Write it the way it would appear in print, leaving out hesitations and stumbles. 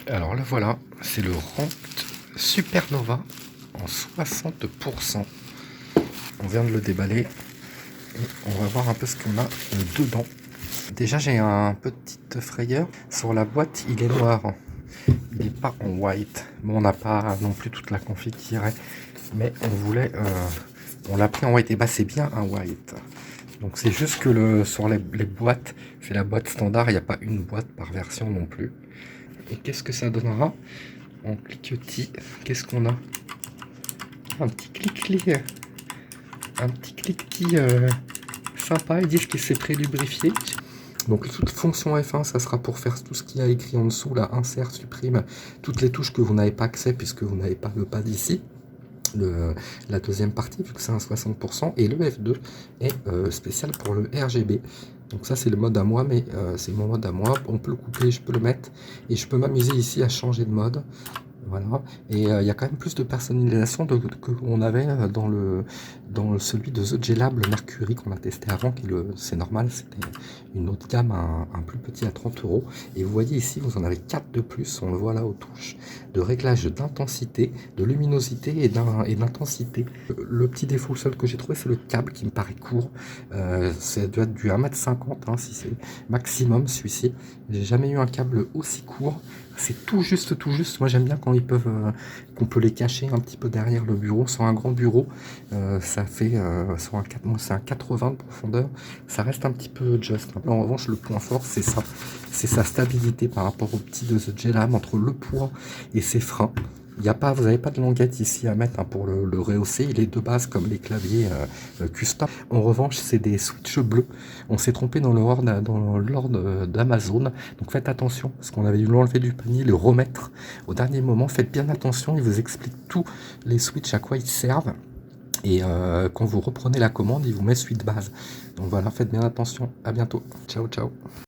Alors le voilà, c'est le Rant Supernova en 60%. On vient de le déballer et on va voir un peu ce qu'on a dedans. Déjà j'ai un petite frayeur. Sur la boîte il est noir, il n'est pas en white. Bon, on n'a pas non plus toute la config qui irait, mais on l'a pris en white. Et bah c'est bien un white. Donc c'est juste que sur les boîtes, c'est la boîte standard, il n'y a pas une boîte par version non plus. Et qu'est-ce que ça donnera en cliquetis? Qu'est-ce qu'on a? Un petit cliquetis, sympa. Ils disent que c'est pré-lubrifié. Donc toute fonction F1, ça sera pour faire tout ce qu'il y a écrit en dessous, là, insert, supprime, toutes les touches que vous n'avez pas accès puisque vous n'avez pas le pad ici. La deuxième partie, vu que c'est un 60%, et le F2 est spécial pour le RGB. Donc ça c'est le mode à moi, mais c'est mon mode à moi. On peut le couper, je peux le mettre, et je peux m'amuser ici à changer de mode. Voilà, et il y a quand même plus de personnalisation que on avait dans celui de The Gelab, le Mercury qu'on a testé avant, c'est normal, c'était une autre gamme, un plus petit à 30 €. Et vous voyez ici, vous en avez 4 de plus, on le voit là aux touches, de réglage d'intensité, de luminosité et d'intensité. Le petit défaut seul que j'ai trouvé, c'est le câble qui me paraît court. Ça doit être du 1,50 m, hein, si c'est maximum celui-ci. J'ai jamais eu un câble aussi court. C'est tout juste, tout juste. Moi j'aime bien quand qu'on peut les cacher un petit peu derrière le bureau. Sur un grand bureau, ça fait c'est un 80 de profondeur. Ça reste un petit peu just. En revanche, le point fort, c'est ça. C'est sa stabilité par rapport au petit de The Gelab, entre le poids et ses freins. Vous n'avez pas de languette ici à mettre, hein, pour le rehausser. Il est de base comme les claviers custom. En revanche, c'est des switches bleus. On s'est trompé dans l'ordre d'Amazon. Donc faites attention, parce qu'on avait dû l'enlever du panier, le remettre au dernier moment. Faites bien attention, il vous explique tous les switches, à quoi ils servent. Et quand vous reprenez la commande, il vous met suite base. Donc voilà, faites bien attention. À bientôt. Ciao, ciao.